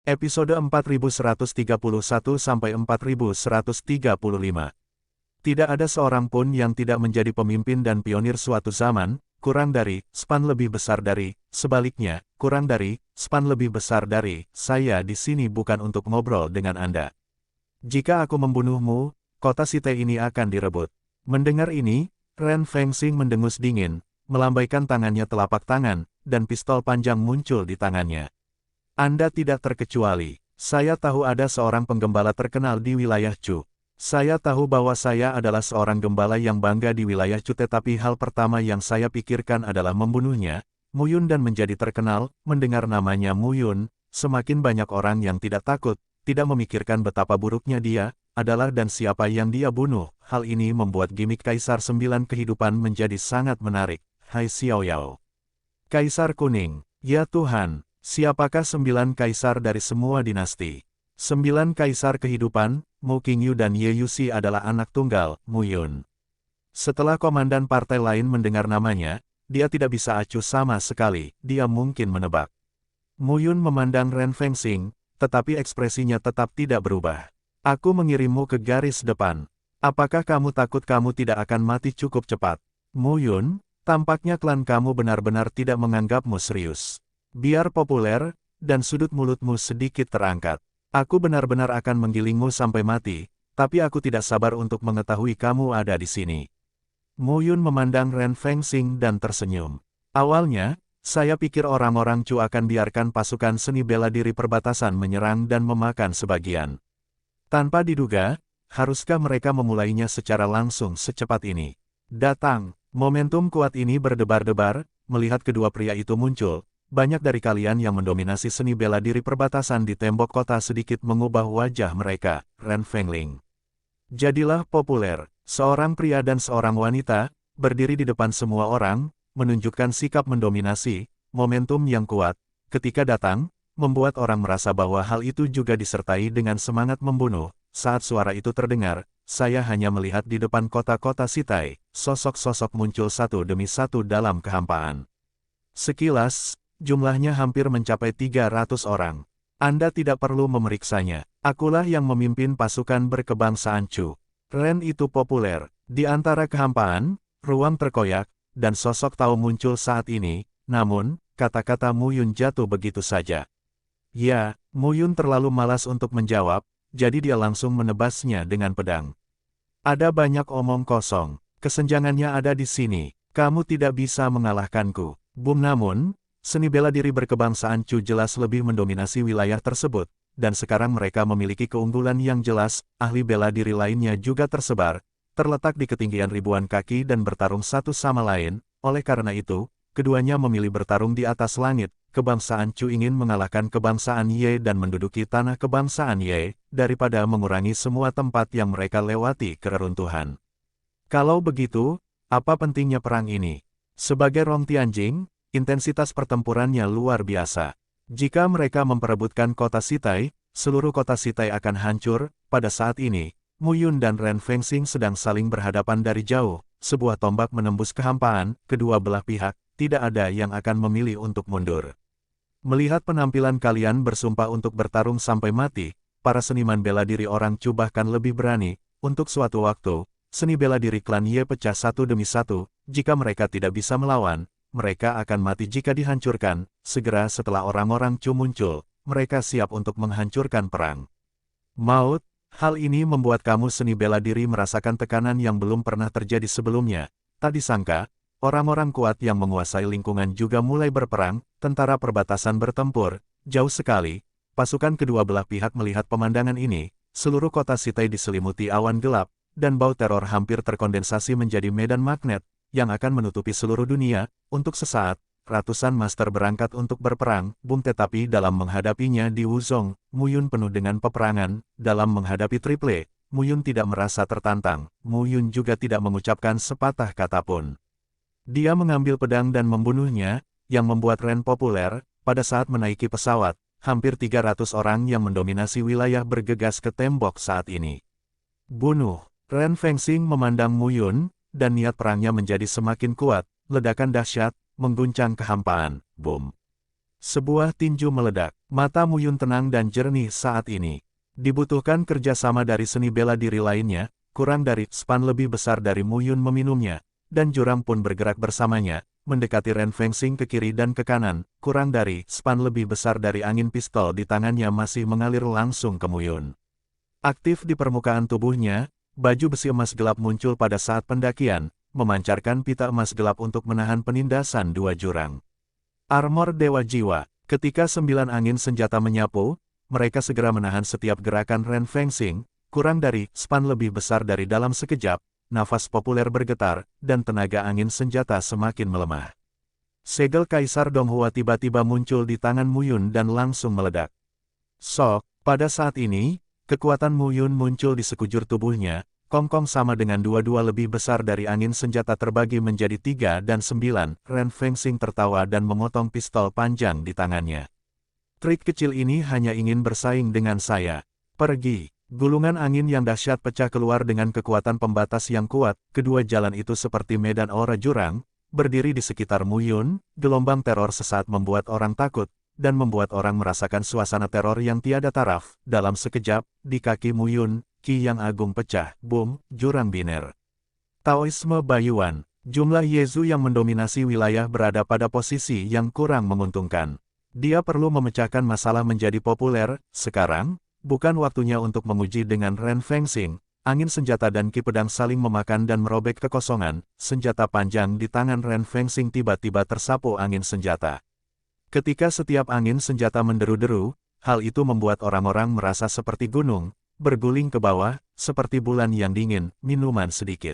Episode 4131-4135. Tidak ada seorang pun yang tidak menjadi pemimpin dan pionir suatu zaman, kurang dari, span lebih besar dari, sebaliknya, kurang dari, span lebih besar dari, saya di sini bukan untuk ngobrol dengan Anda. Jika aku membunuhmu, kota Site ini akan direbut. Mendengar ini, Ren Fengxing mendengus dingin, melambaikan tangannya telapak tangan, dan pistol panjang muncul di tangannya. Anda tidak terkecuali. Saya tahu ada seorang penggembala terkenal di wilayah Chu. Saya tahu bahwa saya adalah seorang gembala yang bangga di wilayah Chu, tetapi hal pertama yang saya pikirkan adalah membunuhnya, Muyun, dan menjadi terkenal. Mendengar namanya Muyun, semakin banyak orang yang tidak takut, tidak memikirkan betapa buruknya dia adalah dan siapa yang dia bunuh. Hal ini membuat gimik Kaisar 9 Kehidupan menjadi sangat menarik. Hai Xiaoyao. Kaisar Kuning. Ya Tuhan. Siapakah 9 kaisar dari semua dinasti? 9 kaisar kehidupan, Mu Qingyu dan Ye Yuxi adalah anak tunggal, Muyun. Setelah komandan partai lain mendengar namanya, dia tidak bisa acuh sama sekali, dia mungkin menebak. Muyun memandang Ren Fengxing, tetapi ekspresinya tetap tidak berubah. Aku mengirimmu ke garis depan. Apakah kamu takut kamu tidak akan mati cukup cepat? Muyun, tampaknya klan kamu benar-benar tidak menganggapmu serius. Biar populer, dan sudut mulutmu sedikit terangkat. Aku benar-benar akan menggilingmu sampai mati, tapi aku tidak sabar untuk mengetahui kamu ada di sini. Muyun memandang Ren Fengxing dan tersenyum. Awalnya, saya pikir orang-orang Chu akan biarkan pasukan seni bela diri perbatasan menyerang dan memakan sebagian. Tanpa diduga, haruskah mereka memulainya secara langsung secepat ini? Datang, momentum kuat ini berdebar-debar, melihat kedua pria itu muncul. Banyak dari kalian yang mendominasi seni bela diri perbatasan di tembok kota sedikit mengubah wajah mereka, Ren Fengling. Jadilah populer, seorang pria dan seorang wanita, berdiri di depan semua orang, menunjukkan sikap mendominasi, momentum yang kuat, ketika datang, membuat orang merasa bahwa hal itu juga disertai dengan semangat membunuh. Saat suara itu terdengar, saya hanya melihat di depan kota-kota Sitai, sosok-sosok muncul satu demi satu dalam kehampaan. Sekilas, jumlahnya hampir mencapai 300 orang. Anda tidak perlu memeriksanya. Akulah yang memimpin pasukan berkebangsaan Chu. Ren itu populer. Di antara kehampaan, ruang terkoyak, dan sosok tahu muncul saat ini, namun, kata-kata Muyun jatuh begitu saja. Ya, Muyun terlalu malas untuk menjawab, jadi dia langsung menebasnya dengan pedang. Ada banyak omong kosong. Kesenjangannya ada di sini. Kamu tidak bisa mengalahkanku. Namun, seni bela diri berkebangsaan Chu jelas lebih mendominasi wilayah tersebut, dan sekarang mereka memiliki keunggulan yang jelas. Ahli bela diri lainnya juga tersebar, terletak di ketinggian ribuan kaki dan bertarung satu sama lain. Oleh karena itu, keduanya memilih bertarung di atas langit. Kebangsaan Chu ingin mengalahkan kebangsaan Ye dan menduduki tanah kebangsaan Ye, daripada mengurangi semua tempat yang mereka lewati keruntuhan. Kalau begitu, apa pentingnya perang ini? Sebagai Rong Tianjing, intensitas pertempurannya luar biasa. Jika mereka memperebutkan kota Sitai, seluruh kota Sitai akan hancur. Pada saat ini, Muyun dan Ren Fengxing sedang saling berhadapan dari jauh. Sebuah tombak menembus kehampaan, kedua belah pihak, tidak ada yang akan memilih untuk mundur. Melihat penampilan kalian bersumpah untuk bertarung sampai mati, para seniman bela diri orang Chu bahkan lebih berani. Untuk suatu waktu, seni bela diri klan Ye pecah satu demi satu. Jika mereka tidak bisa melawan, mereka akan mati jika dihancurkan. Segera setelah orang-orang Chu muncul, mereka siap untuk menghancurkan perang. Maut, hal ini membuat kamu seni bela diri merasakan tekanan yang belum pernah terjadi sebelumnya. Tak disangka, orang-orang kuat yang menguasai lingkungan juga mulai berperang. Tentara perbatasan bertempur, jauh sekali. Pasukan kedua belah pihak melihat pemandangan ini. Seluruh kota Sitai diselimuti awan gelap, dan bau teror hampir terkondensasi menjadi medan magnet yang akan menutupi seluruh dunia. Untuk sesaat, ratusan master berangkat untuk berperang, tetapi dalam menghadapinya di Wuzong, Muyun penuh dengan peperangan. Dalam menghadapi Triple, Muyun tidak merasa tertantang. Muyun juga tidak mengucapkan sepatah kata pun. Dia mengambil pedang dan membunuhnya, yang membuat Ren populer. Pada saat menaiki pesawat, hampir 300 orang yang mendominasi wilayah bergegas ke tembok saat ini. Bunuh. Ren Fengxing memandang Muyun, dan niat perangnya menjadi semakin kuat. Ledakan dahsyat, mengguncang kehampaan. Boom. Sebuah tinju meledak. Mata Mu Yun tenang dan jernih saat ini. Dibutuhkan kerjasama dari seni bela diri lainnya, kurang dari span lebih besar dari Mu Yun meminumnya, dan jurang pun bergerak bersamanya, mendekati Ren Fengxing ke kiri dan ke kanan, kurang dari span lebih besar dari angin pistol di tangannya masih mengalir langsung ke Mu Yun. Aktif di permukaan tubuhnya, baju besi emas gelap muncul pada saat pendakian, memancarkan pita emas gelap untuk menahan penindasan dua jurang. Armor Dewa Jiwa. Ketika 9 angin senjata menyapu, mereka segera menahan setiap gerakan Ren Fengxing, kurang dari span lebih besar dari dalam sekejap, nafas populer bergetar, dan tenaga angin senjata semakin melemah. Segel Kaisar Donghua tiba-tiba muncul di tangan Mu Yun dan langsung meledak. Sok, pada saat ini, kekuatan Mu Yun muncul di sekujur tubuhnya, Kongkong sama dengan dua-dua lebih besar dari angin senjata terbagi menjadi 3 dan 9, Ren Fengxing tertawa dan memotong pistol panjang di tangannya. Trik kecil ini hanya ingin bersaing dengan saya. Pergi. Gulungan angin yang dahsyat pecah keluar dengan kekuatan pembatas yang kuat, kedua jalan itu seperti medan aura jurang, berdiri di sekitar Mu Yun, gelombang teror sesaat membuat orang takut, dan membuat orang merasakan suasana teror yang tiada taraf. Dalam sekejap, di kaki Mu Yun, Ki yang agung pecah, boom, jurang biner. Taoisme Baiyuan. Jumlah Yezu yang mendominasi wilayah berada pada posisi yang kurang menguntungkan. Dia perlu memecahkan masalah menjadi populer, sekarang, bukan waktunya untuk menguji dengan Ren Fengxing. Angin senjata dan ki pedang saling memakan dan merobek kekosongan, senjata panjang di tangan Ren Fengxing tiba-tiba tersapu angin senjata. Ketika setiap angin senjata menderu-deru, hal itu membuat orang-orang merasa seperti gunung, berguling ke bawah, seperti bulan yang dingin, minuman sedikit.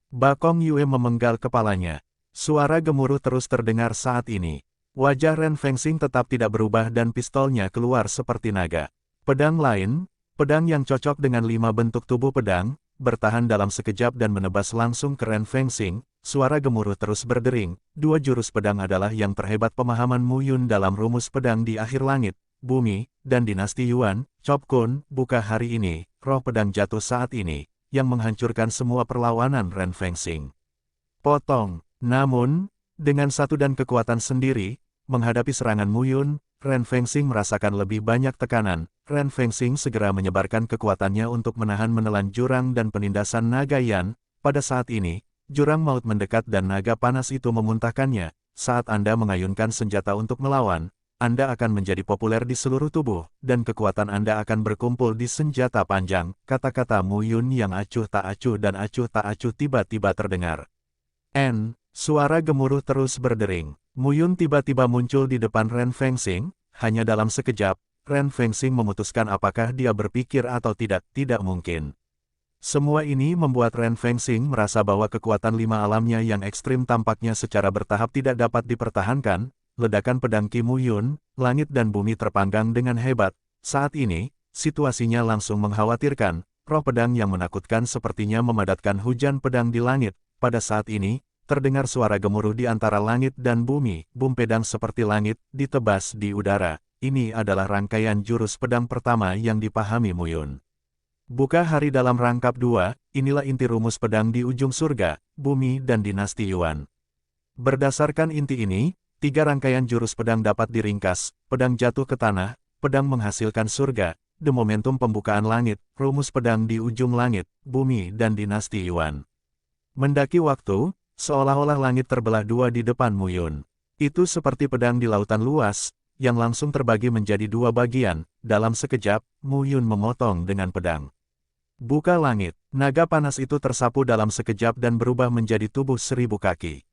Bakong Yue memenggal kepalanya. Suara gemuruh terus terdengar saat ini. Wajah Ren Fengxing tetap tidak berubah dan pistolnya keluar seperti naga. Pedang lain, pedang yang cocok dengan 5 bentuk tubuh pedang, bertahan dalam sekejap dan menebas langsung ke Ren Fengxing. Suara gemuruh terus berdering. Dua jurus pedang adalah yang terhebat pemahaman Mu Yun dalam rumus pedang di akhir langit, bumi, dan dinasti Yuan. Chop Kun, buka hari ini, roh pedang jatuh saat ini, yang menghancurkan semua perlawanan Ren Fengxing. Potong. Namun, dengan satu dan kekuatan sendiri, menghadapi serangan Mu Yun, Ren Fengxing merasakan lebih banyak tekanan. Ren Fengxing segera menyebarkan kekuatannya untuk menelan jurang dan penindasan naga Yan. Pada saat ini, jurang maut mendekat dan naga panas itu memuntahkannya. Saat Anda mengayunkan senjata untuk melawan, Anda akan menjadi populer di seluruh tubuh, dan kekuatan Anda akan berkumpul di senjata panjang. Kata-kata Mu Yun yang acuh tak acuh dan acuh tak acuh tiba-tiba terdengar. Suara gemuruh terus berdering. Mu Yun tiba-tiba muncul di depan Ren Fengxing. Hanya dalam sekejap, Ren Fengxing memutuskan apakah dia berpikir atau tidak mungkin. Semua ini membuat Ren Fengxing merasa bahwa kekuatan 5 alamnya yang ekstrim tampaknya secara bertahap tidak dapat dipertahankan. Ledakan pedang Ki Mu Yun, langit dan bumi terpanggang dengan hebat. Saat ini, situasinya langsung mengkhawatirkan. Roh pedang yang menakutkan sepertinya memadatkan hujan pedang di langit. Pada saat ini, terdengar suara gemuruh di antara langit dan bumi. Boom pedang seperti langit, ditebas di udara. Ini adalah rangkaian jurus pedang pertama yang dipahami Mu Yun. Buka hari dalam rangkap 2, inilah inti rumus pedang di ujung surga, bumi dan dinasti Yuan. Berdasarkan inti ini, 3 rangkaian jurus pedang dapat diringkas, pedang jatuh ke tanah, pedang menghasilkan surga, the momentum pembukaan langit, rumus pedang di ujung langit, bumi dan dinasti Yuan. Mendaki waktu, seolah-olah langit terbelah 2 di depan Mu Yun. Itu seperti pedang di lautan luas, yang langsung terbagi menjadi 2 bagian. Dalam sekejap, Mu Yun memotong dengan pedang. Buka langit, naga panas itu tersapu dalam sekejap dan berubah menjadi tubuh 1000 kaki.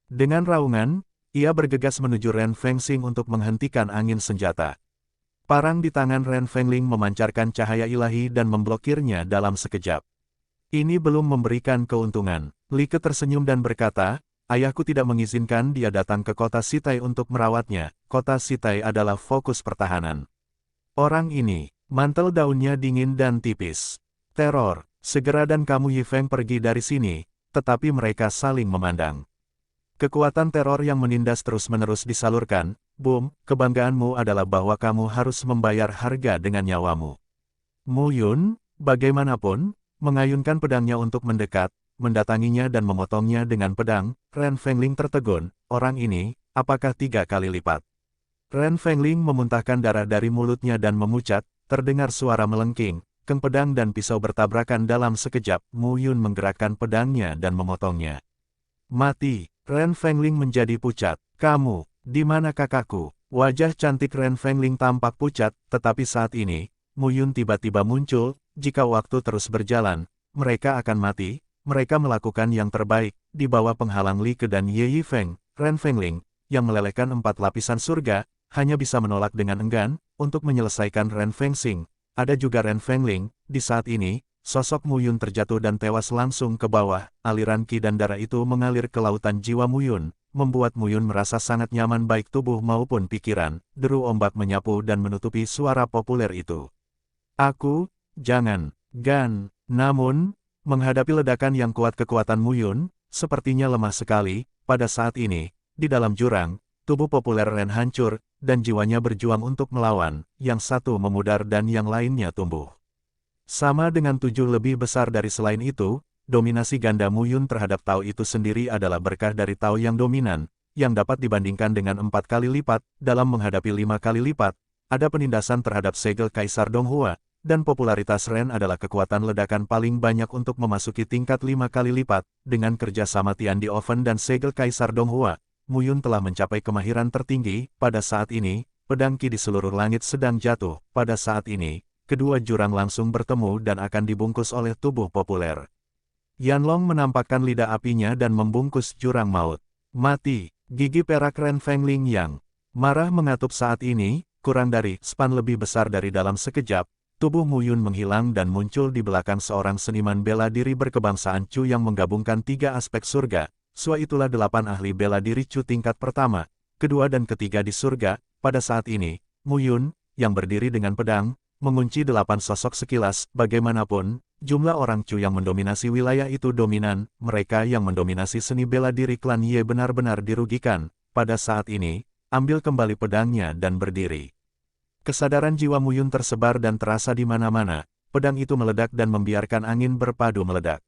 Dengan raungan, ia bergegas menuju Ren Fengxing untuk menghentikan angin senjata. Parang di tangan Ren Fengling memancarkan cahaya ilahi dan memblokirnya dalam sekejap. Ini belum memberikan keuntungan. Li Ke tersenyum dan berkata, ayahku tidak mengizinkan dia datang ke kota Sitai untuk merawatnya. Kota Sitai adalah fokus pertahanan. Orang ini, mantel daunnya dingin dan tipis. Teror, segera dan kamu Yifeng pergi dari sini, tetapi mereka saling memandang. Kekuatan teror yang menindas terus-menerus disalurkan. Boom, kebanggaanmu adalah bahwa kamu harus membayar harga dengan nyawamu. Mu Yun, bagaimanapun, mengayunkan pedangnya untuk mendekat, mendatanginya dan memotongnya dengan pedang. Ren Fengling tertegun, orang ini, apakah 3 kali lipat? Ren Fengling memuntahkan darah dari mulutnya dan memucat, terdengar suara melengking. Keng pedang dan pisau bertabrakan dalam sekejap. Mu Yun menggerakkan pedangnya dan memotongnya. Mati! Ren Fengling menjadi pucat. Kamu, di mana kakakku? Wajah cantik Ren Fengling tampak pucat, tetapi saat ini, Mu Yun tiba-tiba muncul. Jika waktu terus berjalan, mereka akan mati. Mereka melakukan yang terbaik, di bawah penghalang Li Ke dan Ye Yifeng. Ren Fengling, yang melelehkan 4 lapisan surga, hanya bisa menolak dengan enggan, untuk menyelesaikan Ren Fengxing. Ada juga Ren Fengling. Di saat ini, sosok Mu Yun terjatuh dan tewas langsung ke bawah. Aliran ki dan darah itu mengalir ke lautan jiwa Mu Yun, membuat Mu Yun merasa sangat nyaman baik tubuh maupun pikiran. Deru ombak menyapu dan menutupi suara populer itu. Aku, jangan, Gan. Namun, menghadapi ledakan yang kuat kekuatan Mu Yun, sepertinya lemah sekali. Pada saat ini, di dalam jurang, tubuh populer Ren hancur, dan jiwanya berjuang untuk melawan, yang satu memudar dan yang lainnya tumbuh. Sama dengan 7 lebih besar dari selain itu, dominasi ganda Mu Yun terhadap Tao itu sendiri adalah berkah dari Tao yang dominan, yang dapat dibandingkan dengan 4 kali lipat, dalam menghadapi 5 kali lipat, ada penindasan terhadap segel Kaisar Donghua, dan popularitas Ren adalah kekuatan ledakan paling banyak untuk memasuki tingkat 5 kali lipat, dengan kerjasama Tian Di Oven dan segel Kaisar Donghua. Mu Yun telah mencapai kemahiran tertinggi. Pada saat ini, pedang ki di seluruh langit sedang jatuh. Pada saat ini, kedua jurang langsung bertemu dan akan dibungkus oleh tubuh populer. Yanlong menampakkan lidah apinya dan membungkus jurang maut. Mati! Gigi perak Ren Fengling yang marah mengatup saat ini, kurang dari span lebih besar dari dalam sekejap, tubuh Mu Yun menghilang dan muncul di belakang seorang seniman bela diri berkebangsaan Chu yang menggabungkan 3 aspek surga. Sua itulah 8 ahli bela diri Chu tingkat pertama, kedua dan ketiga di surga. Pada saat ini, Mu Yun, yang berdiri dengan pedang, mengunci 8 sosok sekilas. Bagaimanapun, jumlah orang Chu yang mendominasi wilayah itu dominan. Mereka yang mendominasi seni bela diri klan Ye benar-benar dirugikan. Pada saat ini, ambil kembali pedangnya dan berdiri. Kesadaran jiwa Mu Yun tersebar dan terasa di mana-mana. Pedang itu meledak dan membiarkan angin berpadu meledak.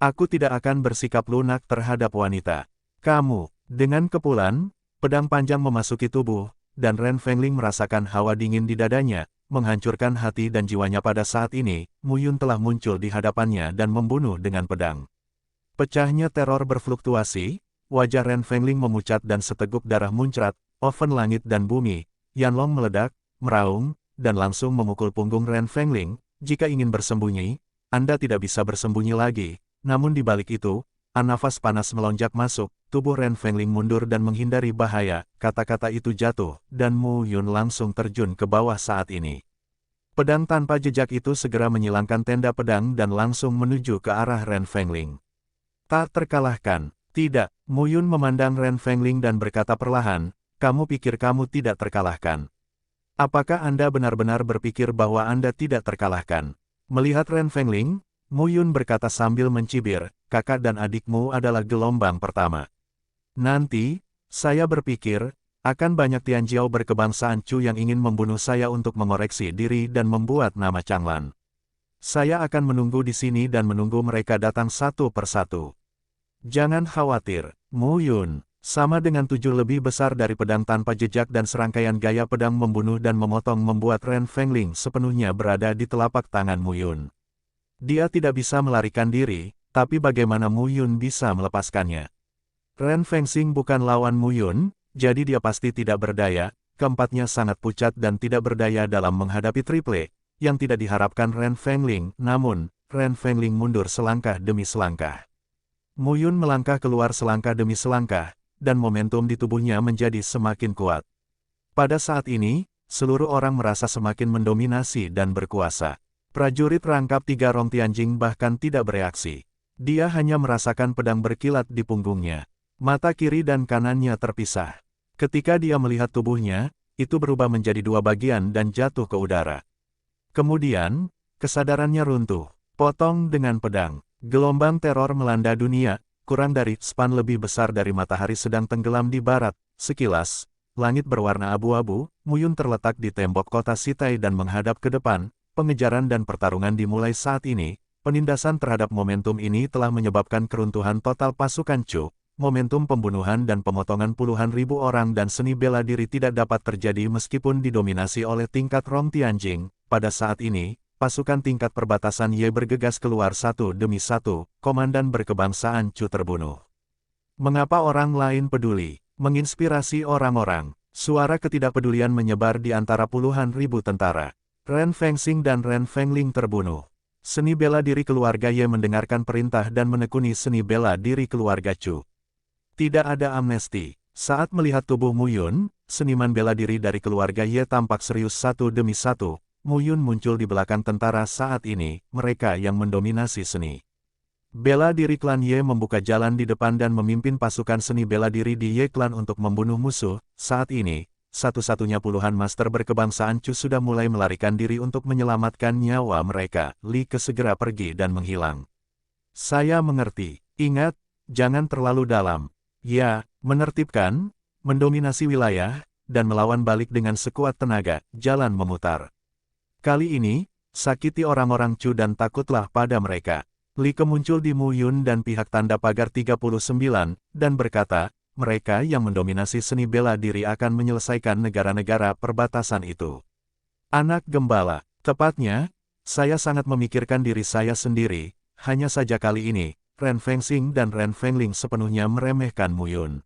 Aku tidak akan bersikap lunak terhadap wanita. Kamu, dengan kepulan, pedang panjang memasuki tubuh, dan Ren Fengling merasakan hawa dingin di dadanya, menghancurkan hati dan jiwanya. Pada saat ini, Mu Yun telah muncul di hadapannya dan membunuh dengan pedang. Pecahnya teror berfluktuasi, wajah Ren Fengling memucat dan seteguk darah muncrat. Oven langit dan bumi, Yanlong meledak, meraung, dan langsung memukul punggung Ren Fengling. Jika ingin bersembunyi, Anda tidak bisa bersembunyi lagi. Namun di balik itu, nafas panas melonjak masuk, tubuh Ren Fengling mundur dan menghindari bahaya. Kata-kata itu jatuh, dan Mu Yun langsung terjun ke bawah saat ini. Pedang tanpa jejak itu segera menyilangkan tenda pedang dan langsung menuju ke arah Ren Fengling. Tak terkalahkan. Tidak, Mu Yun memandang Ren Fengling dan berkata perlahan, kamu pikir kamu tidak terkalahkan? Apakah Anda benar-benar berpikir bahwa Anda tidak terkalahkan? Melihat Ren Fengling, Mu Yun berkata sambil mencibir, kakak dan adikmu adalah gelombang pertama. Nanti, saya berpikir, akan banyak Tianjiao berkebangsaan Chu yang ingin membunuh saya untuk mengoreksi diri dan membuat nama Changlan. Saya akan menunggu di sini dan menunggu mereka datang satu persatu. Jangan khawatir, Mu Yun. Sama dengan 7 lebih besar dari pedang tanpa jejak dan serangkaian gaya pedang membunuh dan memotong membuat Ren Fengling sepenuhnya berada di telapak tangan Mu Yun. Dia tidak bisa melarikan diri, tapi bagaimana Mu Yun bisa melepaskannya? Ren Fengxing bukan lawan Mu Yun, jadi dia pasti tidak berdaya. Keempatnya sangat pucat dan tidak berdaya dalam menghadapi triple, yang tidak diharapkan Ren Fengling. Namun, Ren Fengling mundur selangkah demi selangkah. Mu Yun melangkah keluar selangkah demi selangkah, dan momentum di tubuhnya menjadi semakin kuat. Pada saat ini, seluruh orang merasa semakin mendominasi dan berkuasa. Prajurit rangkap 3 Rong Tianjing bahkan tidak bereaksi. Dia hanya merasakan pedang berkilat di punggungnya. Mata kiri dan kanannya terpisah. Ketika dia melihat tubuhnya, itu berubah menjadi 2 bagian dan jatuh ke udara. Kemudian, kesadarannya runtuh. Potong dengan pedang. Gelombang teror melanda dunia, kurang dari span lebih besar dari matahari sedang tenggelam di barat. Sekilas, langit berwarna abu-abu, Mu Yun terletak di tembok kota Sitai dan menghadap ke depan. Pengejaran dan pertarungan dimulai saat ini. Penindasan terhadap momentum ini telah menyebabkan keruntuhan total pasukan Chu. momentum pembunuhan dan pemotongan puluhan ribu orang dan seni bela diri tidak dapat terjadi meskipun didominasi oleh tingkat Rong Tianjing. Pada saat ini, pasukan tingkat perbatasan Ye bergegas keluar satu demi satu, komandan berkebangsaan Chu terbunuh. Mengapa orang lain peduli? Menginspirasi orang-orang. Suara ketidakpedulian menyebar di antara puluhan ribu tentara. Ren Fengxing dan Ren Fengling terbunuh. Seni bela diri keluarga Ye mendengarkan perintah dan menekuni seni bela diri keluarga Chu. Tidak ada amnesti. Saat melihat tubuh Mu Yun, seniman bela diri dari keluarga Ye tampak serius satu demi satu. Mu Yun muncul di belakang tentara saat ini, mereka yang mendominasi seni bela diri klan Ye membuka jalan di depan dan memimpin pasukan seni bela diri di Ye Clan untuk membunuh musuh. Saat ini, satu-satunya puluhan master berkebangsaan Chu sudah mulai melarikan diri untuk menyelamatkan nyawa mereka. Li Ke segera pergi dan menghilang. Saya mengerti. Ingat, jangan terlalu dalam. Ya, menertibkan, mendominasi wilayah, dan melawan balik dengan sekuat tenaga, jalan memutar. Kali ini, sakiti orang-orang Chu dan takutlah pada mereka. Li Ke muncul di Mu Yun dan pihak tanda pagar 39, dan berkata, mereka yang mendominasi seni bela diri akan menyelesaikan negara-negara perbatasan itu. Anak gembala, tepatnya, saya sangat memikirkan diri saya sendiri, hanya saja kali ini, Ren Fengxing dan Ren Fengling sepenuhnya meremehkan Mu Yun.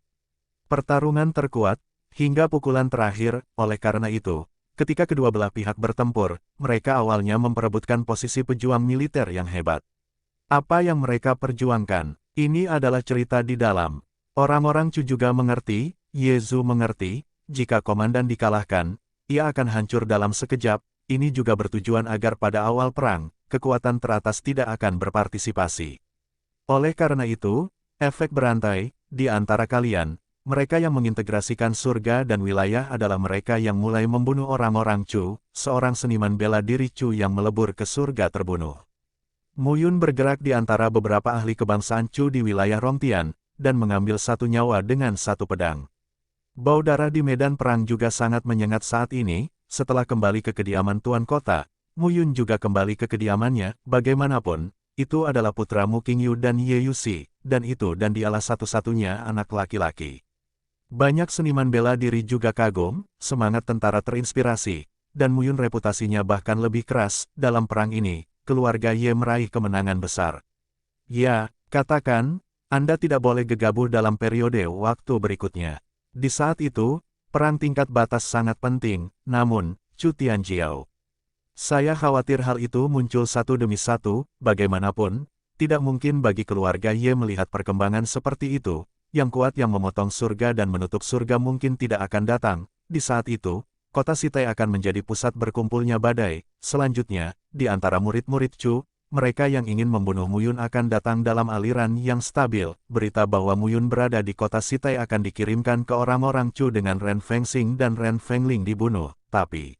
Pertarungan terkuat, hingga pukulan terakhir, oleh karena itu, ketika kedua belah pihak bertempur, mereka awalnya memperebutkan posisi pejuang militer yang hebat. Apa yang mereka perjuangkan? Ini adalah cerita di dalam. Orang-orang Chu juga mengerti, Ye Zhu mengerti, jika komandan dikalahkan, ia akan hancur dalam sekejap. Ini juga bertujuan agar pada awal perang, kekuatan teratas tidak akan berpartisipasi. Oleh karena itu, efek berantai, di antara kalian, mereka yang mengintegrasikan surga dan wilayah adalah mereka yang mulai membunuh orang-orang Chu, seorang seniman bela diri Chu yang melebur ke surga terbunuh. Mu Yun bergerak di antara beberapa ahli kebangsaan Chu di wilayah Rongtian, dan mengambil satu nyawa dengan satu pedang. Bau darah di medan perang juga sangat menyengat saat ini. Setelah kembali ke kediaman Tuan Kota, Mu Yun juga kembali ke kediamannya. Bagaimanapun, itu adalah putra Mu Qingyu dan Ye Yuxi, dan dialah satu-satunya anak laki-laki. Banyak seniman bela diri juga kagum, semangat tentara terinspirasi, dan Mu Yun reputasinya bahkan lebih keras. Dalam perang ini, keluarga Ye meraih kemenangan besar. Ya, katakan, Anda tidak boleh gegabah dalam periode waktu berikutnya. Di saat itu, perang tingkat batas sangat penting, namun, Chu Tianjiao. Saya khawatir hal itu muncul satu demi satu, bagaimanapun, tidak mungkin bagi keluarga Ye melihat perkembangan seperti itu, yang kuat yang memotong surga dan menutup surga mungkin tidak akan datang. Di saat itu, kota Sitai akan menjadi pusat berkumpulnya badai. Selanjutnya, di antara murid-murid Chu, mereka yang ingin membunuh Mu Yun akan datang dalam aliran yang stabil. Berita bahwa Mu Yun berada di kota Sitai akan dikirimkan ke orang-orang Chu dengan Ren Fengxing dan Ren Fengling dibunuh. Tapi,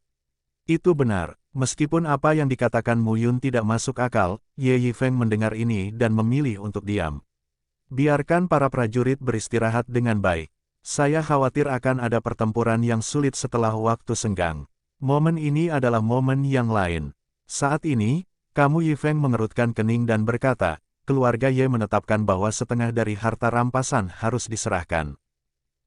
itu benar. Meskipun apa yang dikatakan Mu Yun tidak masuk akal, Ye Yifeng mendengar ini dan memilih untuk diam. Biarkan para prajurit beristirahat dengan baik. Saya khawatir akan ada pertempuran yang sulit setelah waktu senggang. Momen ini adalah momen yang lain. Saat ini, kamu Yifeng mengerutkan kening dan berkata, keluarga Ye menetapkan bahwa setengah dari harta rampasan harus diserahkan.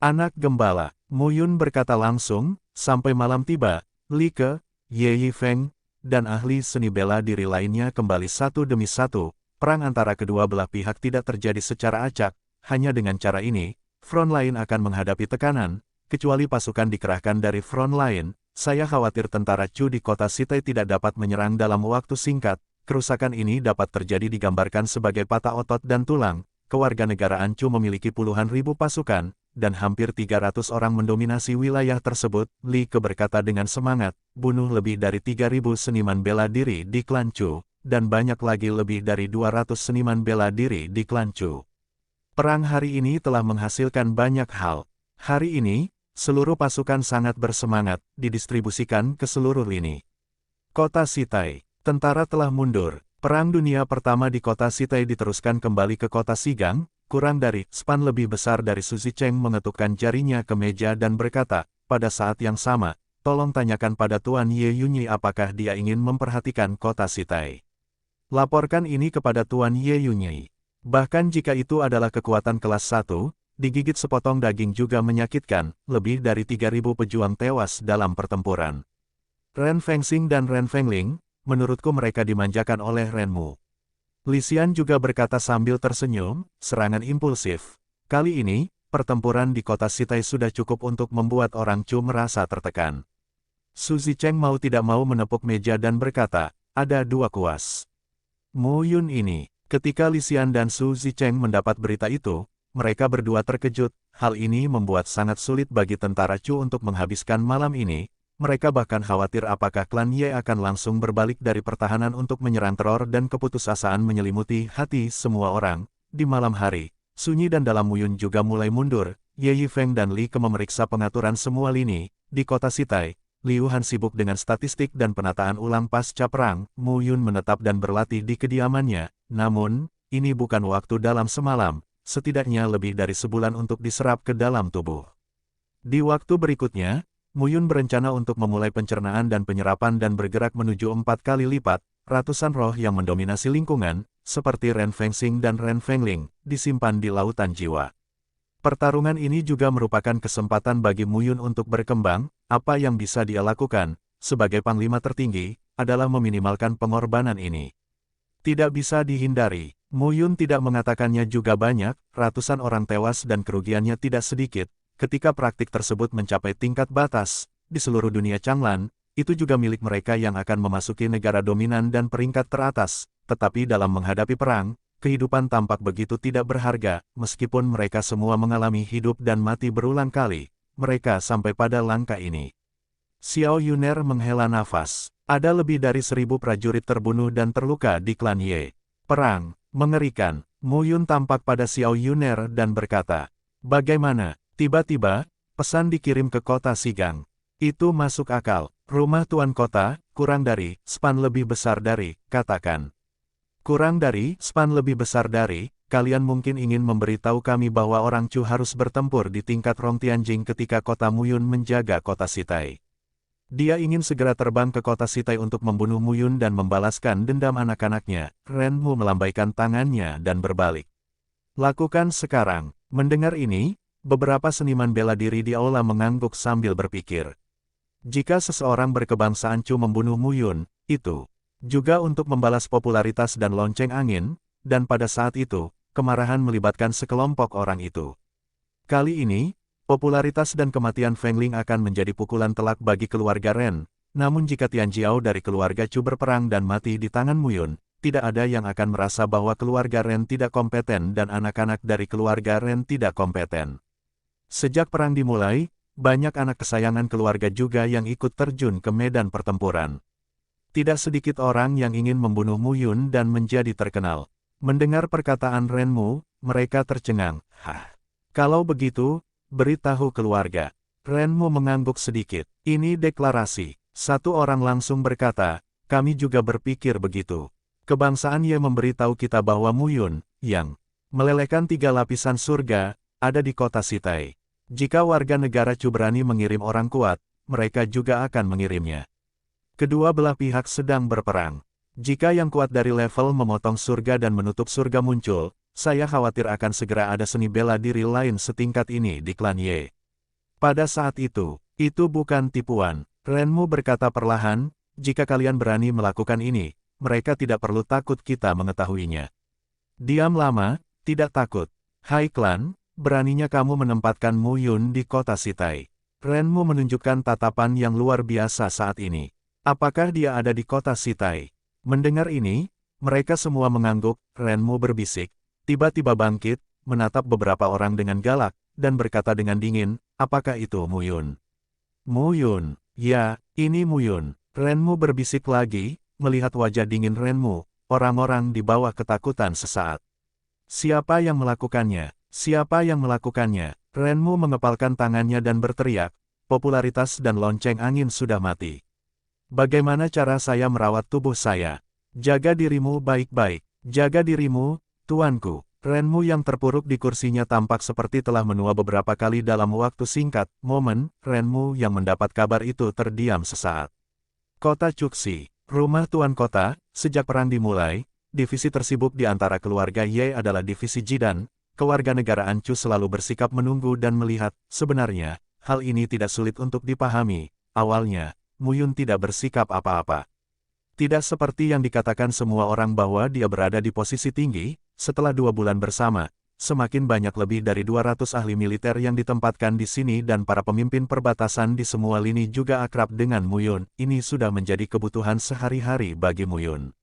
Anak gembala, Mu Yun berkata langsung, sampai malam tiba, Li Ke, Ye Yifeng, dan ahli seni bela diri lainnya kembali satu demi satu. Perang antara kedua belah pihak tidak terjadi secara acak, hanya dengan cara ini, front lain akan menghadapi tekanan, kecuali pasukan dikerahkan dari front lain. Saya khawatir tentara Chu di kota Sitai tidak dapat menyerang dalam waktu singkat. Kerusakan ini dapat terjadi digambarkan sebagai patah otot dan tulang. Kewarganegaraan Chu memiliki puluhan ribu pasukan, dan hampir 300 orang mendominasi wilayah tersebut. Li Ke berkata dengan semangat, bunuh lebih dari 3.000 seniman bela diri di klan Chu, dan banyak lagi lebih dari 200 seniman bela diri di klan Chu. Perang hari ini telah menghasilkan banyak hal. Hari ini, seluruh pasukan sangat bersemangat, didistribusikan ke seluruh lini. Kota Sitai, tentara telah mundur. Perang Dunia Pertama di kota Sitai diteruskan kembali ke kota Sigang. Kurang dari span lebih besar dari Su Zicheng mengetukkan jarinya ke meja dan berkata, pada saat yang sama, tolong tanyakan pada Tuan Ye Yunyi apakah dia ingin memperhatikan kota Sitai. Laporkan ini kepada Tuan Ye Yunyi. Bahkan jika itu adalah kekuatan kelas 1, digigit sepotong daging juga menyakitkan, lebih dari 3.000 pejuang tewas dalam pertempuran. Ren Fengxing dan Ren Fengling, menurutku mereka dimanjakan oleh Renmu. Li Xian juga berkata sambil tersenyum, serangan impulsif. Kali ini, pertempuran di kota Sitai sudah cukup untuk membuat orang Chu merasa tertekan. Su Zicheng mau tidak mau menepuk meja dan berkata, ada dua kuas. Mu Yun ini, ketika Li Xian dan Su Zicheng mendapat berita itu, mereka berdua terkejut. Hal ini membuat sangat sulit bagi tentara Chu untuk menghabiskan malam ini. Mereka bahkan khawatir apakah klan Ye akan langsung berbalik dari pertahanan untuk menyerang. Teror dan keputusasaan menyelimuti hati semua orang. Di malam hari, sunyi dan dalam Mu Yun juga mulai mundur. Ye Yifeng dan Li Ke memeriksa pengaturan semua lini. Di kota Sitai, Liu Han sibuk dengan statistik dan penataan ulang pasca perang. Mu Yun menetap dan berlatih di kediamannya. Namun, ini bukan waktu dalam semalam. Setidaknya lebih dari sebulan untuk diserap ke dalam tubuh. Di waktu berikutnya, Mu Yun berencana untuk memulai pencernaan dan penyerapan dan bergerak menuju 4 kali lipat. Ratusan roh yang mendominasi lingkungan, seperti Ren Fengxing dan Ren Fengling, disimpan di lautan jiwa. Pertarungan ini juga merupakan kesempatan bagi Mu Yun untuk berkembang. Apa yang bisa dia lakukan, sebagai panglima tertinggi, adalah meminimalkan pengorbanan ini. Tidak bisa dihindari, Mu Yun tidak mengatakannya juga banyak, ratusan orang tewas dan kerugiannya tidak sedikit. Ketika praktik tersebut mencapai tingkat batas, di seluruh dunia Changlan, itu juga milik mereka yang akan memasuki negara dominan dan peringkat teratas. Tetapi dalam menghadapi perang, kehidupan tampak begitu tidak berharga, meskipun mereka semua mengalami hidup dan mati berulang kali. Mereka sampai pada langkah ini. Xiao Yuner menghela nafas. Ada lebih dari 1.000 prajurit terbunuh dan terluka di klan Ye. Perang, mengerikan. Mu Yun tampak pada Xiao Yuner dan berkata, bagaimana? Tiba-tiba, pesan dikirim ke kota Sigang. Itu masuk akal. Rumah tuan kota, kurang dari, span lebih besar dari, katakan. Kurang dari, span lebih besar dari, kalian mungkin ingin memberitahu kami bahwa orang Chu harus bertempur di tingkat Rong Tianjing ketika kota Mu Yun menjaga kota Sitai. Dia ingin segera terbang ke kota Sitai untuk membunuh Mu Yun dan membalaskan dendam anak-anaknya. Renmu melambaikan tangannya dan berbalik. Lakukan sekarang. Mendengar ini, beberapa seniman bela diri di aula mengangguk sambil berpikir. Jika seseorang berkebangsaan Chu membunuh Mu Yun, itu juga untuk membalas popularitas dan lonceng angin, dan pada saat itu, kemarahan melibatkan sekelompok orang itu. Kali ini, popularitas dan kematian Fengling akan menjadi pukulan telak bagi keluarga Ren, namun jika Tian Jiao dari keluarga Chu berperang dan mati di tangan Mu Yun, tidak ada yang akan merasa bahwa keluarga Ren tidak kompeten dan anak-anak dari keluarga Ren tidak kompeten. Sejak perang dimulai, banyak anak kesayangan keluarga juga yang ikut terjun ke medan pertempuran. Tidak sedikit orang yang ingin membunuh Mu Yun dan menjadi terkenal. Mendengar perkataan Renmu, mereka tercengang. Hah. Kalau begitu, beritahu keluarga. Renmu mengangguk sedikit. Ini deklarasi. Satu orang langsung berkata, kami juga berpikir begitu. Kebangsaan Ye memberitahu kita bahwa Mu Yun, yang melelehkan 3 lapisan surga, ada di kota Sitai. Jika warga negara Chu berani mengirim orang kuat, mereka juga akan mengirimnya. Kedua belah pihak sedang berperang. Jika yang kuat dari level memotong surga dan menutup surga muncul, saya khawatir akan segera ada seni bela diri lain setingkat ini di klan Ye. Pada saat itu bukan tipuan. Renmu berkata perlahan, jika kalian berani melakukan ini, mereka tidak perlu takut kita mengetahuinya. Diam lama, tidak takut. Hai klan, beraninya kamu menempatkan Mu Yun di kota Sitai. Renmu menunjukkan tatapan yang luar biasa saat ini. Apakah dia ada di kota Sitai? Mendengar ini, mereka semua mengangguk. Renmu berbisik, tiba-tiba bangkit, menatap beberapa orang dengan galak, dan berkata dengan dingin, apakah itu Mu Yun? Mu Yun, ya, ini Mu Yun. Renmu berbisik lagi, melihat wajah dingin Renmu, orang-orang di bawah ketakutan sesaat. Siapa yang melakukannya? Siapa yang melakukannya? Renmu mengepalkan tangannya dan berteriak, popularitas dan lonceng angin sudah mati. Bagaimana cara saya merawat tubuh saya? Jaga dirimu baik-baik. Jaga dirimu, tuanku. Renmu yang terpuruk di kursinya tampak seperti telah menua beberapa kali dalam waktu singkat. Momen, Renmu yang mendapat kabar itu terdiam sesaat. Kota Cuxi, rumah tuan kota. Sejak perang dimulai, divisi tersibuk di antara keluarga Ye adalah divisi Jidan. kewarganegaraan Chu selalu bersikap menunggu dan melihat. Sebenarnya, hal ini tidak sulit untuk dipahami. Awalnya, Mu Yun tidak bersikap apa-apa. Tidak seperti yang dikatakan semua orang bahwa dia berada di posisi tinggi. Setelah 2 bulan bersama, semakin banyak lebih dari 200 ahli militer yang ditempatkan di sini dan para pemimpin perbatasan di semua lini juga akrab dengan Mu Yun. Ini sudah menjadi kebutuhan sehari-hari bagi Mu Yun.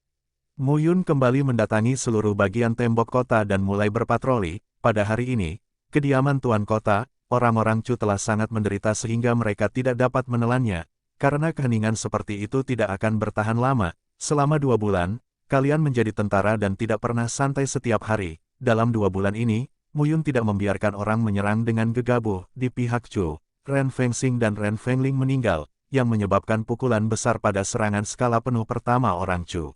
Mu Yun kembali mendatangi seluruh bagian tembok kota dan mulai berpatroli. Pada hari ini, kediaman Tuan Kota, orang-orang Chu telah sangat menderita sehingga mereka tidak dapat menelannya. Karena keheningan seperti itu tidak akan bertahan lama. Selama 2 bulan, kalian menjadi tentara dan tidak pernah santai setiap hari. Dalam 2 bulan ini, Mu Yun tidak membiarkan orang menyerang dengan gegabah. Di pihak Chu, Ren Fengxing dan Ren Fengling meninggal, yang menyebabkan pukulan besar pada serangan skala penuh pertama orang Chu.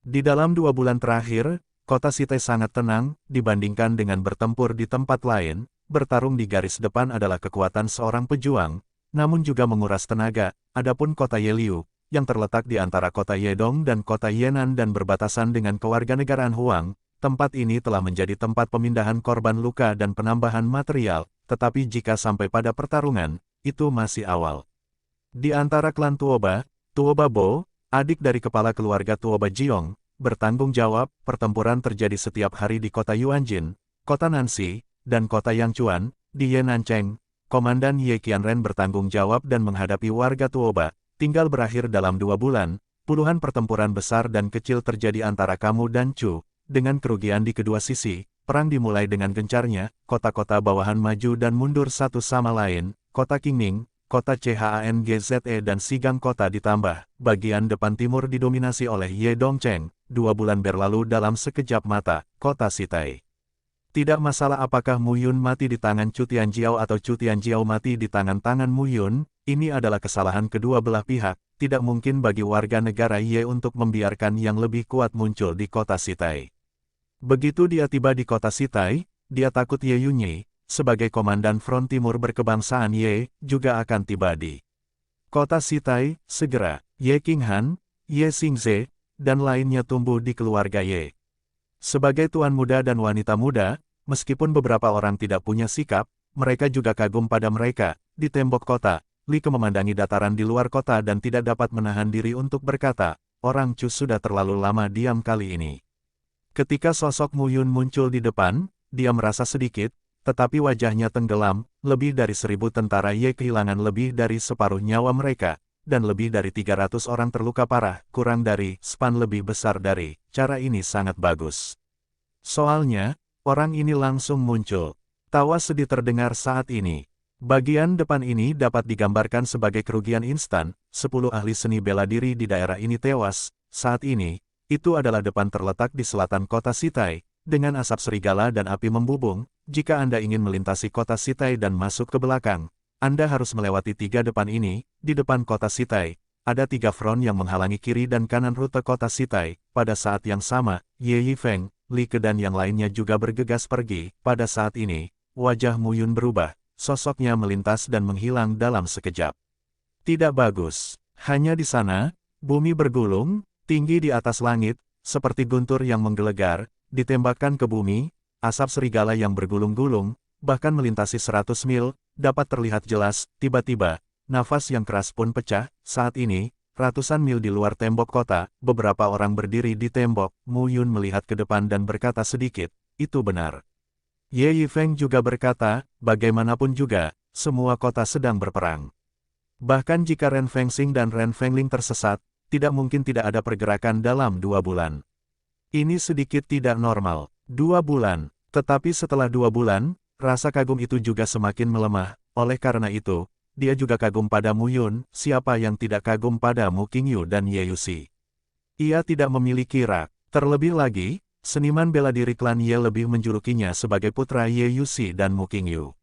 Di dalam 2 bulan terakhir, kota Sitai sangat tenang, dibandingkan dengan bertempur di tempat lain. Bertarung di garis depan adalah kekuatan seorang pejuang, namun juga menguras tenaga. Adapun kota Yeliu, yang terletak di antara kota Yedong dan kota Yenan dan berbatasan dengan kewarganegaraan Huang, tempat ini telah menjadi tempat pemindahan korban luka dan penambahan material, tetapi jika sampai pada pertarungan, itu masih awal. Di antara klan Tuoba, Tuoba Bo, adik dari kepala keluarga Tuoba Jiong, bertanggung jawab. Pertempuran terjadi setiap hari di kota Yuanjin, kota Nanxi, dan kota Yangchuan. Di Yenancheng, Komandan Ye Qianren bertanggung jawab dan menghadapi warga Tuoba. Tinggal berakhir dalam 2 bulan, puluhan pertempuran besar dan kecil terjadi antara kamu dan Chu. Dengan kerugian di kedua sisi, perang dimulai dengan gencarnya. Kota-kota bawahan maju dan mundur satu sama lain. Kota Qingning, kota Changze dan Sigang kota ditambah. Bagian depan timur didominasi oleh Ye Dongcheng. 2 bulan berlalu dalam sekejap mata. Kota Sitai. Tidak masalah apakah Mu Yun mati di tangan Chu Tianjiao atau Chu Tianjiao mati di tangan-tangan Mu Yun. Ini adalah kesalahan kedua belah pihak. Tidak mungkin bagi warga negara Ye untuk membiarkan yang lebih kuat muncul di kota Sitai. Begitu dia tiba di kota Sitai, dia takut Ye Yunyi, sebagai komandan front timur berkebangsaan Ye, juga akan tiba di kota Sitai. Segera, Ye Qinghan, Ye Xingze, dan lainnya tumbuh di keluarga Ye. Sebagai tuan muda dan wanita muda, meskipun beberapa orang tidak punya sikap, mereka juga kagum pada mereka. Di tembok kota, Li Ke memandangi dataran di luar kota dan tidak dapat menahan diri untuk berkata, orang Chu sudah terlalu lama diam kali ini. Ketika sosok Mu Yun muncul di depan, dia merasa sedikit, tetapi wajahnya tenggelam. Lebih dari 1000 tentara Ye kehilangan lebih dari separuh nyawa mereka, dan lebih dari 300 orang terluka parah, kurang dari span lebih besar dari. Cara ini sangat bagus. Soalnya, orang ini langsung muncul. Tawa sedih terdengar saat ini. Bagian depan ini dapat digambarkan sebagai kerugian instan. 10 ahli seni bela diri di daerah ini tewas. Saat ini, itu adalah depan terletak di selatan kota Sitai, dengan asap serigala dan api membubung. Jika Anda ingin melintasi kota Sitai dan masuk ke belakang, Anda harus melewati 3 depan ini. Di depan kota Sitai, ada 3 front yang menghalangi kiri dan kanan rute kota Sitai. Pada saat yang sama, Ye Yifeng, Li Ke dan yang lainnya juga bergegas pergi. Pada saat ini, wajah Mu Yun berubah. Sosoknya melintas dan menghilang dalam sekejap. Tidak bagus. Hanya di sana, bumi bergulung, tinggi di atas langit, seperti guntur yang menggelegar, ditembakkan ke bumi. Asap serigala yang bergulung-gulung, bahkan melintasi 100 mil, dapat terlihat jelas. Tiba-tiba, nafas yang keras pun pecah. Saat ini, ratusan mil di luar tembok kota, beberapa orang berdiri di tembok. Mu Yun melihat ke depan dan berkata sedikit, itu benar. Ye Yifeng juga berkata, bagaimanapun juga, semua kota sedang berperang. Bahkan jika Ren Fengxing dan Ren Fengling tersesat, tidak mungkin tidak ada pergerakan dalam 2 bulan. Ini sedikit tidak normal. 2 bulan. Tetapi setelah 2 bulan, rasa kagum itu juga semakin melemah. Oleh karena itu, dia juga kagum pada Mu Yun. Siapa yang tidak kagum pada Mu Qingyu dan Ye Yuxi? Ia tidak memiliki rak. Terlebih lagi, seniman bela diri klan Ye lebih menjulukinya sebagai putra Ye Yuxi dan Mu Qingyu.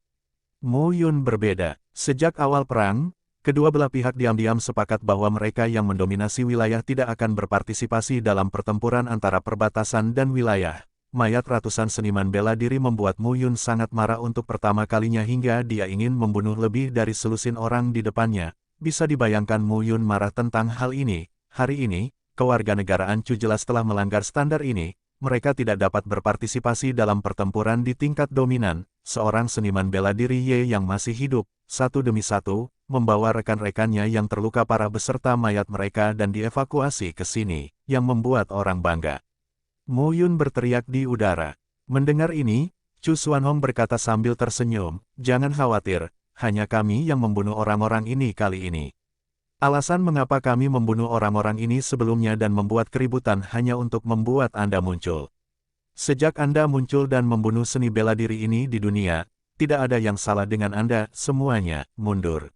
Mu Yun berbeda. Sejak awal perang, kedua belah pihak diam-diam sepakat bahwa mereka yang mendominasi wilayah tidak akan berpartisipasi dalam pertempuran antara perbatasan dan wilayah. Mayat ratusan seniman bela diri membuat Mu Yun sangat marah untuk pertama kalinya hingga dia ingin membunuh lebih dari selusin orang di depannya. Bisa dibayangkan Mu Yun marah tentang hal ini. Hari ini, kewarganegaraan Chu jelas telah melanggar standar ini. mereka tidak dapat berpartisipasi dalam pertempuran di tingkat dominan. Seorang seniman bela diri Ye yang masih hidup, satu demi satu, membawa rekan-rekannya yang terluka parah beserta mayat mereka dan dievakuasi ke sini, yang membuat orang bangga. Mu Yun berteriak di udara. Mendengar ini, Chu Xuanhong berkata sambil tersenyum, "Jangan khawatir, hanya kami yang membunuh orang-orang ini kali ini. Alasan mengapa kami membunuh orang-orang ini sebelumnya dan membuat keributan hanya untuk membuat Anda muncul. Sejak Anda muncul dan membunuh seni bela diri ini di dunia, tidak ada yang salah dengan Anda, semuanya, mundur."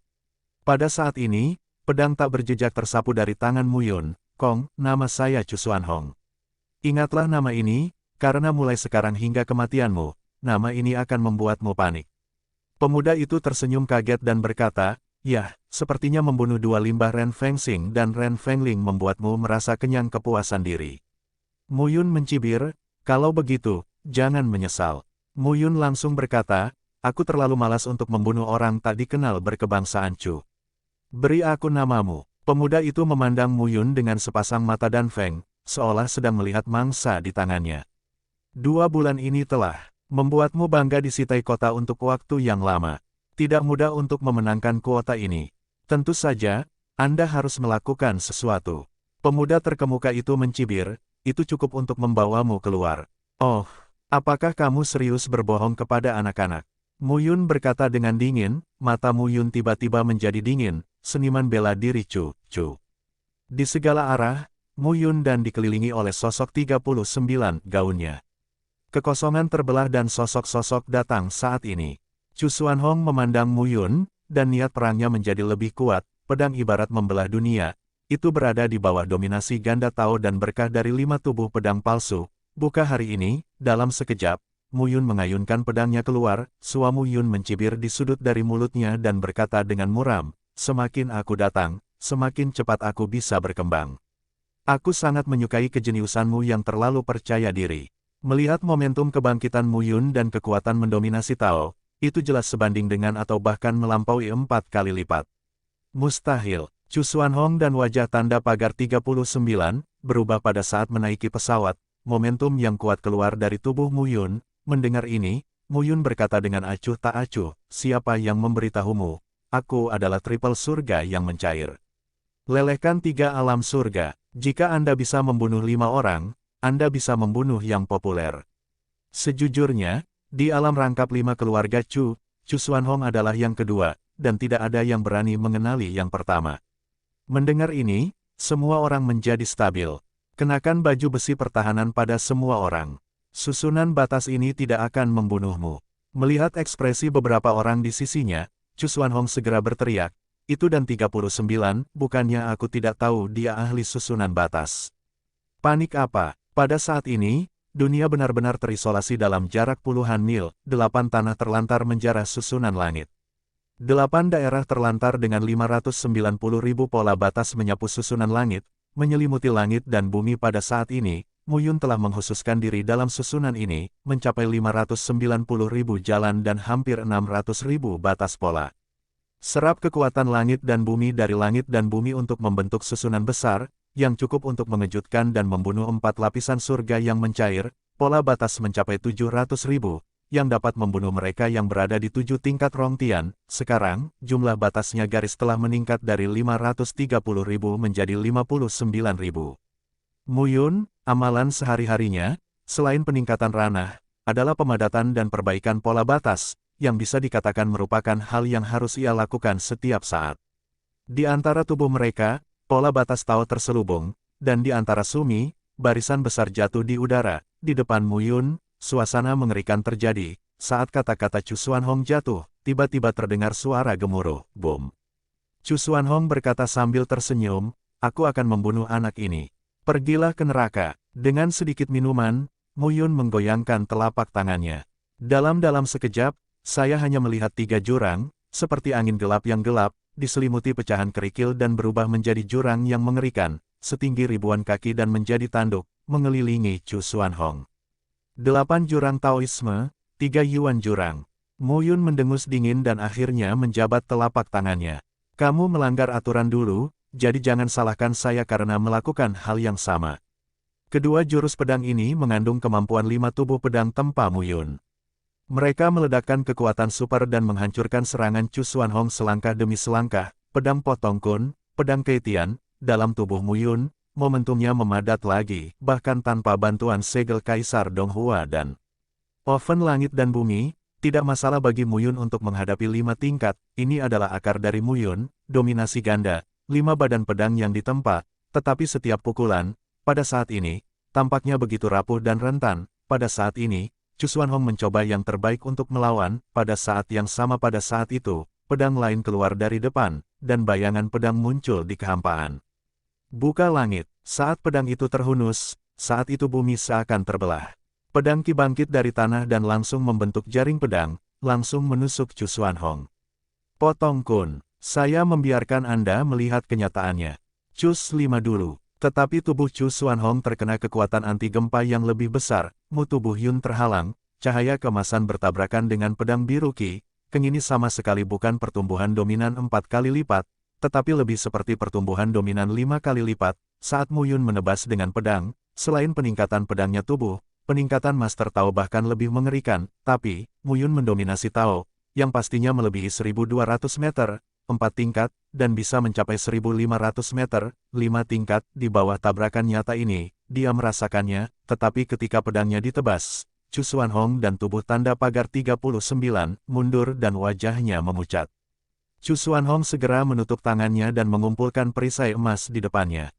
Pada saat ini, pedang tak berjejak tersapu dari tangan Mu Yun. "Kong, nama saya Chu Xuanhong. Ingatlah nama ini, karena mulai sekarang hingga kematianmu, nama ini akan membuatmu panik." Pemuda itu tersenyum kaget dan berkata, "Yah, sepertinya membunuh dua limbah Ren Fengxing dan Ren Fengling membuatmu merasa kenyang kepuasan diri." Mu Yun mencibir, "Kalau begitu, jangan menyesal." Mu Yun langsung berkata, "Aku terlalu malas untuk membunuh orang tak dikenal berkebangsaan Chu. Beri aku namamu." Pemuda itu memandang Mu Yun dengan sepasang mata dan Feng, seolah sedang melihat mangsa di tangannya. "2 bulan ini telah membuatmu bangga di Sitai Kota untuk waktu yang lama. Tidak mudah untuk memenangkan kuota ini. Tentu saja, Anda harus melakukan sesuatu." Pemuda terkemuka itu mencibir, "Itu cukup untuk membawamu keluar." "Oh, apakah kamu serius berbohong kepada anak-anak?" Mu Yun berkata dengan dingin, mata Mu Yun tiba-tiba menjadi dingin, seniman bela diri Chu. Di segala arah, Mu Yun dan dikelilingi oleh sosok 39 gaunnya. Kekosongan terbelah dan sosok-sosok datang saat ini. Chu Xuanhong memandang Mu Yun, dan niat perangnya menjadi lebih kuat, pedang ibarat membelah dunia, itu berada di bawah dominasi ganda Tao dan berkah dari 5 tubuh pedang palsu. Buka hari ini, dalam sekejap, Mu Yun mengayunkan pedangnya keluar, sua Mu Yun mencibir di sudut dari mulutnya dan berkata dengan muram, "Semakin aku datang, semakin cepat aku bisa berkembang. Aku sangat menyukai kejeniusanmu yang terlalu percaya diri." Melihat momentum kebangkitan Mu Yun dan kekuatan mendominasi Tao, itu jelas sebanding dengan atau bahkan melampaui 4 kali lipat. "Mustahil." Chu Xuanhong dan wajah tanda pagar 39, berubah pada saat menaiki pesawat, momentum yang kuat keluar dari tubuh Mu Yun. Mendengar ini, Mu Yun berkata dengan acuh tak acuh, "Siapa yang memberitahumu? Aku adalah triple surga yang mencair. Lelehkan 3 alam surga. Jika Anda bisa membunuh 5 orang, Anda bisa membunuh yang populer." Sejujurnya, di alam rangkap 5 keluarga Chu Xuanhong adalah yang kedua, dan tidak ada yang berani mengenali yang pertama. Mendengar ini, semua orang menjadi stabil. Kenakan baju besi pertahanan pada semua orang. Susunan batas ini tidak akan membunuhmu. Melihat ekspresi beberapa orang di sisinya, Chu Xuanhong segera berteriak, "Itu dan 39, bukannya aku tidak tahu dia ahli susunan batas." Panik apa? Pada saat ini, dunia benar-benar terisolasi dalam jarak puluhan mil, 8 tanah terlantar menjarah susunan langit. 8 daerah terlantar dengan 590.000 pola batas menyapu susunan langit, menyelimuti langit dan bumi pada saat ini. Mu Yun telah mengkhususkan diri dalam susunan ini, mencapai 590.000 jalan dan hampir 600.000 batas pola. Serap kekuatan langit dan bumi dari langit dan bumi untuk membentuk susunan besar, yang cukup untuk mengejutkan dan membunuh 4 lapisan surga yang mencair. Pola batas mencapai 700.000, yang dapat membunuh mereka yang berada di 7 tingkat Rongtian. Sekarang, jumlah batasnya garis telah meningkat dari 530.000 menjadi 59.000. Mu Yun, amalan sehari-harinya, selain peningkatan ranah, adalah pemadatan dan perbaikan pola batas, yang bisa dikatakan merupakan hal yang harus ia lakukan setiap saat. Di antara tubuh mereka, pola batas Tao terselubung, dan di antara Sumi, barisan besar jatuh di udara. Di depan Mu Yun, suasana mengerikan terjadi. Saat kata-kata Chu Xuanhong jatuh, tiba-tiba terdengar suara gemuruh, boom. Chu Xuanhong berkata sambil tersenyum, "Aku akan membunuh anak ini. Pergilah ke neraka." Dengan sedikit minuman, Mu Yun menggoyangkan telapak tangannya. Dalam sekejap, saya hanya melihat 3 jurang, seperti angin gelap yang gelap, diselimuti pecahan kerikil dan berubah menjadi jurang yang mengerikan, setinggi ribuan kaki dan menjadi tanduk, mengelilingi Chu Xuanhong. 8 jurang Taoisme, 3 Yuan jurang. Mu Yun mendengus dingin dan akhirnya menjabat telapak tangannya. "Kamu melanggar aturan dulu, jadi jangan salahkan saya karena melakukan hal yang sama." Kedua jurus pedang ini mengandung kemampuan 5 tubuh pedang tempa Muyun. Mereka meledakkan kekuatan super dan menghancurkan serangan Chu Xuanhong selangkah demi selangkah. Pedang Potong Kun, pedang Keitian, dalam tubuh Muyun, momentumnya memadat lagi, bahkan tanpa bantuan segel Kaisar Donghua dan Oven Langit dan Bumi. Tidak masalah bagi Muyun untuk menghadapi 5 tingkat, ini adalah akar dari Muyun, dominasi ganda, 5 badan pedang yang ditempa, tetapi setiap pukulan, pada saat ini, tampaknya begitu rapuh dan rentan. Pada saat ini, Chu Xuanhong mencoba yang terbaik untuk melawan. Pada saat yang sama pada saat itu, pedang lain keluar dari depan, dan bayangan pedang muncul di kehampaan. Buka langit, saat pedang itu terhunus, saat itu bumi seakan terbelah. Pedang Qi bangkit dari tanah dan langsung membentuk jaring pedang, langsung menusuk Chu Xuanhong. Potong Kun, saya membiarkan Anda melihat kenyataannya. Cus 5 dulu. Tetapi tubuh Chu Xuanhong terkena kekuatan anti gempa yang lebih besar, tubuh Yun terhalang, cahaya kemasan bertabrakan dengan pedang biru Qi. Ini sama sekali bukan pertumbuhan dominan 4 kali lipat, tetapi lebih seperti pertumbuhan dominan 5 kali lipat, saat Muyun menebas dengan pedang. Selain peningkatan pedangnya tubuh, peningkatan Master Tao bahkan lebih mengerikan, tapi, Muyun mendominasi Tao, yang pastinya melebihi 1200 meter, 4 tingkat, dan bisa mencapai 1500 meter, 5 tingkat. Di bawah tabrakan nyata ini, dia merasakannya, tetapi ketika pedangnya ditebas, Chu Xuanhong dan tubuh tanda pagar 39, mundur dan wajahnya memucat. Chu Xuanhong segera menutup tangannya dan mengumpulkan perisai emas di depannya.